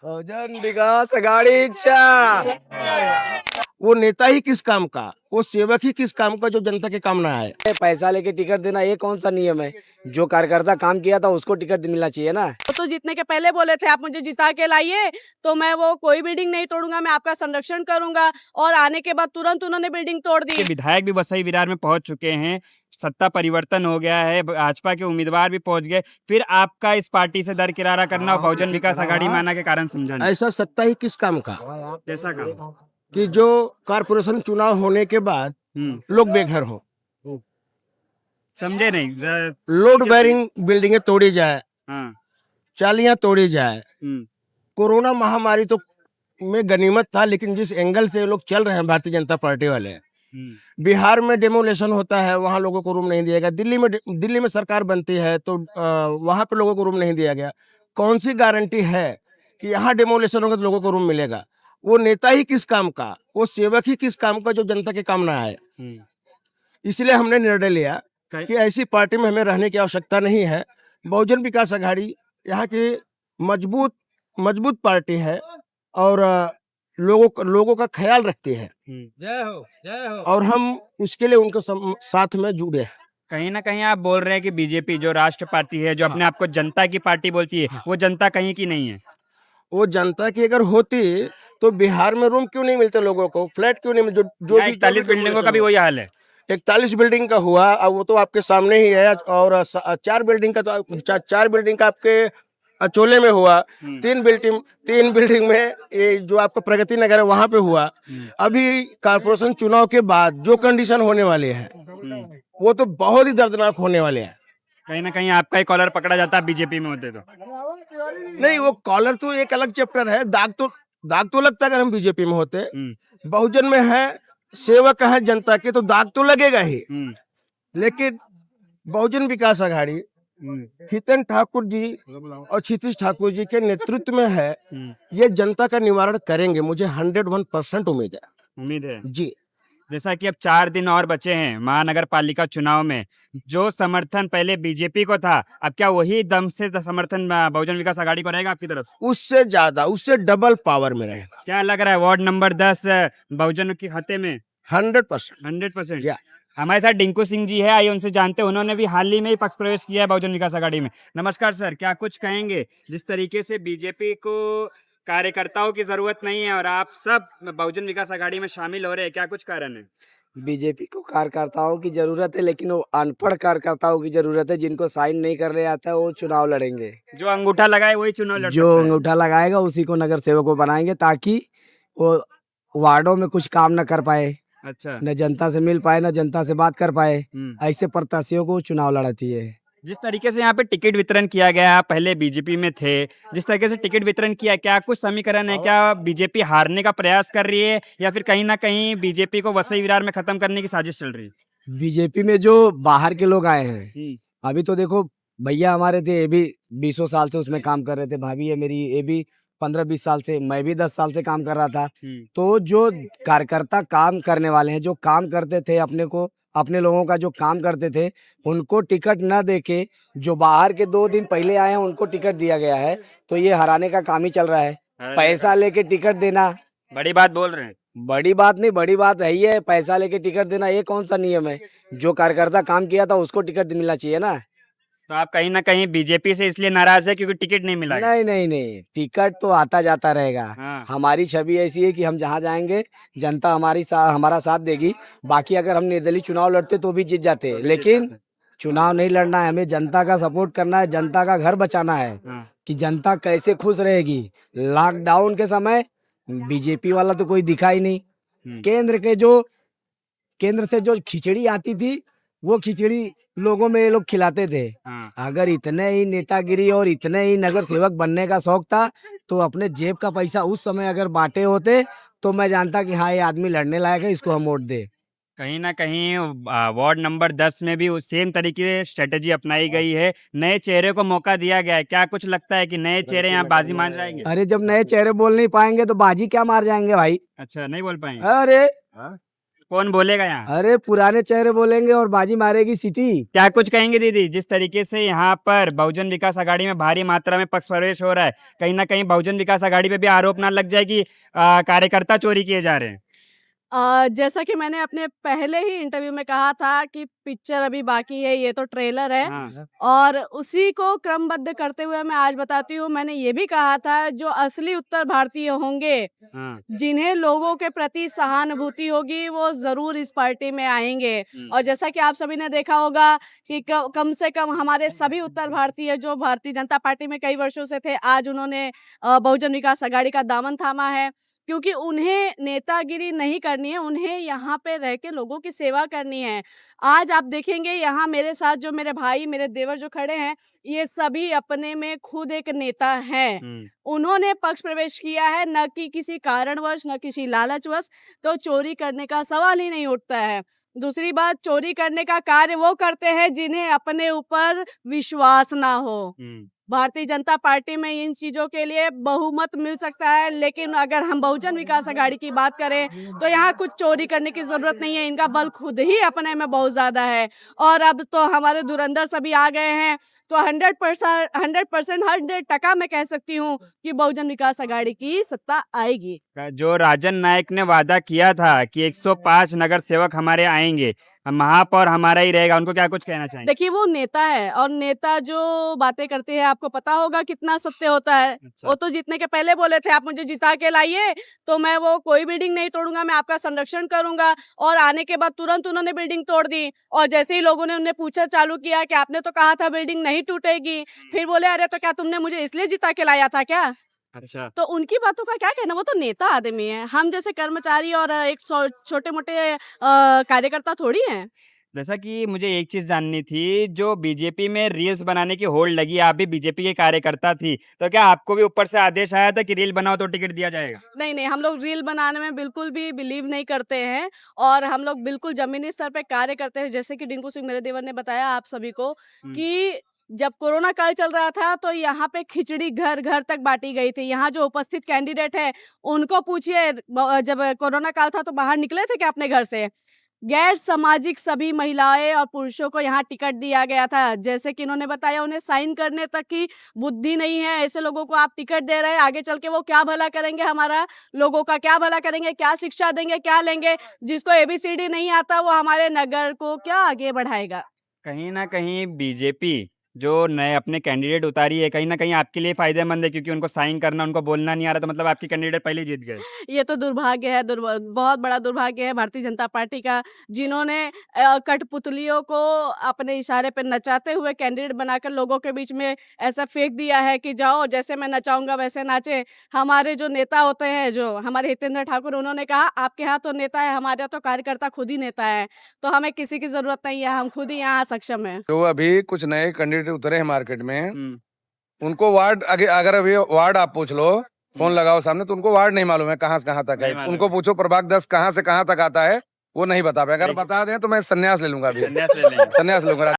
बहुजन विकास आघाडीच्या वो नेता ही किस काम का, वो सेवक ही किस काम का जो जनता के काम ना आए। पैसा लेके टिकट देना ये कौन सा नियम है? जो कार्यकर्ता काम किया था उसको टिकट मिलना चाहिए ना। वो तो जीतने के पहले बोले थे आप मुझे जिता के लाइए तो मैं वो कोई बिल्डिंग नहीं तोड़ूंगा, मैं आपका संरक्षण करूंगा। और आने के बाद तुरंत उन्होंने बिल्डिंग तोड़ दी। विधायक भी वसई विरार में पहुंच चुके हैं, सत्ता परिवर्तन हो गया है, भाजपा के उम्मीदवार भी पहुंच गए, फिर आपका इस पार्टी से दरकिरारा करना और बहुजन विकास आघाड़ी में आना के कारण समझाना ऐसा सत्ता ही किस काम का जैसा काम। कि जो कारपोरेशन चुनाव होने के बाद लोग बेघर हो, समझे नहीं लोड बेरिंग बिल्डिंगें तोड़ी जाए, हाँ। चालियां तोड़ी जाए। कोरोना महामारी तो में गनीमत था, लेकिन जिस एंगल से लोग चल रहे हैं भारतीय जनता पार्टी वाले, बिहार में डेमोलेशन होता है, वहां लोगों को रूम नहीं दिया गया। दिल्ली में सरकार बनती है तो वहां पे लोगों को रूम नहीं दिया गया। कौन सी गारंटी है कि यहाँ डेमोलेशन होगा तो लोगों को रूम मिलेगा? वो नेता ही किस काम का, वो सेवक ही किस काम का जो जनता के काम ना आए। इसलिए हमने निर्णय लिया कि ऐसी पार्टी में हमें रहने की आवश्यकता नहीं है। बहुजन विकास आघाड़ी यहाँ की मजबूत पार्टी है और लोगों का ख्याल रखती है। जय हो। और हम उसके लिए उनके साथ में जुड़े हैं। कहीं ना कहीं आप बोल रहे हैं कि बीजेपी जो राष्ट्र पार्टी है, जो अपने आप को जनता की पार्टी बोलती है, वो जनता कहीं की नहीं है। वो जनता की अगर होती तो बिहार में रूम क्यों नहीं मिलते लोगों को, फ्लैट क्यों नहीं मिलते? जो 41 बिल्डिंगों का भी वही हाल है। 41 बिल्डिंग का हुआ, अब वो तो आपके सामने ही है। और 4 बिल्डिंग का तो 4 बिल्डिंग का आपके अचोले में हुआ। 3 बिल्डिंग में ये जो आपका प्रगति नगर है वहां पे हुआ। अभी कारपोरेशन चुनाव के बाद जो कंडीशन होने वाले हैं वो तो बहुत ही दर्दनाक होने वाले हैं। कहीं ना कहीं आपका ही कॉलर पकड़ा जाता है बीजेपी में होते तो। नहीं, वो कॉलर तो एक अलग चैप्टर है, दाग तो लगता है अगर हम बीजेपी में होते। बहुजन में है, सेवक है जनता के, तो दाग तो लगेगा ही। लेकिन बहुजन विकास आघाड़ी हितेन ठाकुर जी और क्षितिज ठाकुर जी के नेतृत्व में है, ये जनता का निवारण करेंगे, मुझे 101% उम्मीद है जी। जैसा कि अब 4 दिन और बचे हैं महानगर पालिका चुनाव में, जो समर्थन पहले बीजेपी को था, अब क्या वही दम से समर्थन बहुजन विकास आघाड़ी को रहेगा आपकी तरफ? उससे ज्यादा, उससे डबल पावर में रहेगा। क्या लग रहा है वार्ड नंबर 10 बहुजन के खाते में? 100%। या हमारे साथ डिंकू सिंह जी है, आइए उनसे जानते हैं। उन्होंने भी हाल ही में ही पक्ष प्रवेश किया है बहुजन विकास आघाड़ी में। नमस्कार सर, क्या कुछ कहेंगे? जिस तरीके से बीजेपी को कार्यकर्ताओं की जरूरत नहीं है और आप सब बहुजन विकास आघाड़ी में शामिल हो रहे हैं, क्या कुछ कारण है? बीजेपी को कार्यकर्ताओं की जरूरत है, लेकिन वो अनपढ़ कार्यकर्ताओं की जरूरत है। जिनको साइन नहीं करने आता है वो चुनाव लड़ेंगे। जो अंगूठा लगाए वही चुनाव लड़ जो सकता है। अंगूठा लगाएगा उसी को नगर सेवक को बनाएंगे, ताकि वो वार्डों में कुछ काम न कर पाए, अच्छा। न जनता से मिल पाए, न जनता से बात कर पाए। ऐसे प्रत्याशियों को चुनाव लड़ाती है। जिस तरीके से यहाँ पे टिकट वितरण किया गया, आप पहले बीजेपी में थे, जिस तरीके से टिकट वितरण किया, क्या कुछ समीकरण है? क्या बीजेपी हारने का प्रयास कर रही है या फिर कहीं ना कहीं बीजेपी को वसई विरार में खत्म करने की साजिश चल रही है? बीजेपी में जो बाहर के लोग आए हैं, अभी तो देखो भैया हमारे थे, ये भी 20 साल से उसमें काम कर रहे थे। भाभी है मेरी, ये भी 15-20 साल से, मैं भी 10 साल से काम कर रहा था। तो जो कार्यकर्ता काम करने वाले हैं, जो काम करते थे, अपने लोगों का जो काम करते थे, उनको टिकट न देके जो बाहर के 2 दिन पहले आए हैं उनको टिकट दिया गया है। तो ये हराने का काम ही चल रहा है। पैसा लेके टिकट देना बड़ी बात बोल रहे हैं। बड़ी बात नहीं, बड़ी बात है ही है। पैसा लेके टिकट देना ये कौन सा नियम है? जो कार्यकर्ता काम किया था उसको टिकट मिलना चाहिए ना। तो आप कहीं ना कहीं बीजेपी से इसलिए नाराज है क्योंकि टिकट नहीं मिला है? नहीं, टिकट तो आता जाता रहेगा। हाँ। हमारी छवि ऐसी है कि हम जहाँ जाएंगे जनता हमारा साथ देगी। बाकी अगर हम निर्दलीय चुनाव लड़ते तो भी जीत जाते, लेकिन चुनाव नहीं लड़ना है, हमें जनता का सपोर्ट करना है, जनता का घर बचाना है। कि जनता कैसे खुश रहेगी। लॉकडाउन के समय बीजेपी वाला तो कोई दिखा ही नहीं। केंद्र से जो खिचड़ी आती थी वो खिचड़ी लोगों में ये लोग खिलाते थे। अगर इतने ही नेतागिरी और इतने ही नगर सेवक बनने का शौक था तो अपने जेब का पैसा उस समय अगर बांटे होते तो मैं जानता कि हाँ ये आदमी लड़ने लायक है, इसको हम वोट दे। कहीं ना कहीं वार्ड नंबर 10 में भी उस सेम तरीके से स्ट्रेटेजी अपनाई गई है, नए चेहरे को मौका दिया गया है। क्या कुछ लगता है कि नए चेहरे यहाँ बाजी मार जाएंगे? अरे जब नए चेहरे बोल नहीं पाएंगे तो बाजी क्या मार जाएंगे भाई? अच्छा, नहीं बोल पाएंगे? अरे कौन बोलेगा यहाँ? अरे पुराने चेहरे बोलेंगे और बाजी मारेगी सिटी। क्या कुछ कहेंगे दीदी, जिस तरीके से यहाँ पर बहुजन विकास आघाड़ी में भारी मात्रा में पक्ष प्रवेश हो रहा है, कहीं ना कहीं बहुजन विकास आघाड़ी पे भी आरोप ना लग जाए कि कार्यकर्ता चोरी किए जा रहे हैं? जैसा कि मैंने अपने पहले ही इंटरव्यू में कहा था कि पिक्चर अभी बाकी है, ये तो ट्रेलर है। हाँ, और उसी को क्रमबद्ध करते हुए मैं आज बताती हूँ, मैंने ये भी कहा था जो असली उत्तर भारतीय होंगे, हाँ, जिन्हें लोगों के प्रति सहानुभूति होगी, वो जरूर इस पार्टी में आएंगे। और जैसा कि आप सभी ने देखा होगा कि कम से कम हमारे सभी उत्तर भारतीय जो भारतीय जनता पार्टी में कई वर्षों से थे, आज उन्होंने बहुजन विकास आघाड़ी का दामन थामा है, क्योंकि उन्हें नेतागिरी नहीं करनी है, उन्हें यहाँ पे रह के लोगों की सेवा करनी है। आज आप देखेंगे यहाँ मेरे साथ जो मेरे भाई, मेरे देवर जो खड़े हैं, ये सभी अपने में खुद एक नेता हैं। उन्होंने पक्ष प्रवेश किया है, न कि किसी कारणवश, न किसी लालचवश, तो चोरी करने का सवाल ही नहीं उठता है। दूसरी बात, चोरी करने का कार्य वो करते हैं जिन्हें अपने ऊपर विश्वास ना हो। भारतीय जनता पार्टी में इन चीजों के लिए बहुमत मिल सकता है, लेकिन अगर हम बहुजन विकास आघाड़ी की बात करें तो यहाँ कुछ चोरी करने की जरूरत नहीं है। इनका बल खुद ही अपने में बहुत ज्यादा है। और अब तो हमारे धुरंधर सभी आ गए हैं, तो 100% मैं कह सकती हूँ कि बहुजन विकास आघाड़ी की सत्ता आएगी। जो राजन नायक ने वादा किया था कि 105 नगर सेवक हमारे आएंगे, महापौर हमारा ही रहेगा, उनको क्या कुछ कहना चाहेंगे? देखिए, वो नेता है और नेता जो बातें करते हैं आपको पता होगा कितना सत्य होता है। अच्छा। वो तो जीतने के पहले बोले थे आप मुझे जिता के लाइए तो मैं वो कोई बिल्डिंग नहीं तोड़ूंगा, मैं आपका संरक्षण करूंगा। और आने के बाद तुरंत उन्होंने बिल्डिंग तोड़ दी। और जैसे ही लोगों ने उन्हें पूछा चालू किया कि आपने तो कहा था बिल्डिंग नहीं टूटेगी, फिर बोले अरे तो क्या तुमने मुझे इसलिए जिता के लाया था क्या? अच्छा, तो उनकी बातों का क्या कहना, वो तो नेता आदमी है। हम जैसे कर्मचारी और एक छोटे मोटे कार्यकर्ता थोड़ी हैं। जैसा कि मुझे एक चीज जाननी थी, जो बीजेपी में रील्स बनाने की होड़ लगी, आप भी बीजेपी के कार्यकर्ता थी, तो क्या आपको भी ऊपर से आदेश आया था कि रील बनाओ तो टिकट दिया जाएगा? नहीं, हम लोग रील बनाने में बिल्कुल भी बिलीव नहीं करते हैं और हम लोग बिल्कुल जमीनी स्तर पे कार्य करते हैं। जैसे कि डिंकू सिंह मेरे देवर ने बताया आप सभी को कि जब कोरोना काल चल रहा था तो यहाँ पे खिचड़ी घर घर तक बांटी गई थी। यहाँ जो उपस्थित कैंडिडेट है उनको पूछिए, जब कोरोना काल था तो बाहर निकले थे क्या अपने घर से? गैर सामाजिक सभी महिलाएं और पुरुषों को यहाँ टिकट दिया गया था। जैसे कि इन्होंने बताया, उन्हें साइन करने तक की बुद्धि नहीं है। ऐसे लोगों को आप टिकट दे रहे हैं, आगे चल के वो क्या भला करेंगे, हमारा लोगों का क्या भला करेंगे, क्या शिक्षा देंगे, क्या लेंगे? जिसको ABCD नहीं आता वो हमारे नगर को क्या आगे बढ़ाएगा? कहीं ना कहीं बीजेपी जो नए अपने कैंडिडेट उतारी है, कहीं ना कहीं आपके लिए फायदेमंद है, क्योंकि उनको साइन करना, उनको बोलना नहीं आ रहा, तो मतलब आपके कैंडिडेट पहले ही जीत गए। ये तो दुर्भाग्य है, बहुत बड़ा दुर्भाग्य है भारतीय जनता पार्टी का, जिन्होंने कठपुतलियों को अपने इशारे पे नचाते हुए कैंडिडेट बनाकर लोगों के बीच में ऐसा फेंक दिया है कि जाओ जैसे मैं नचाऊंगा वैसे नाचे। हमारे जो नेता होते हैं, जो हमारे हितेंद्र ठाकुर, उन्होंने कहा आपके यहाँ तो नेता है, हमारे यहाँ तो कार्यकर्ता खुद ही नेता है, तो हमें किसी की जरूरत नहीं है, हम खुद ही यहाँ सक्षम है। जो अभी कुछ नए कैंडिडेट उतरे हैं मार्केट में, उनको वार्ड अगर अभी वार्ड आप पूछ लो, फोन लगाओ सामने, तो उनको वार्ड नहीं मालूम है कहाँ से कहाँ तक है। उनको पूछो प्रभाग 10 कहाँ से कहाँ तक आता है, वो नहीं बता पाए। अगर बता दें तो मैं संन्यास ले लूंगा, अभी संन्यास ले लेंगे। संन्यास लूंगा।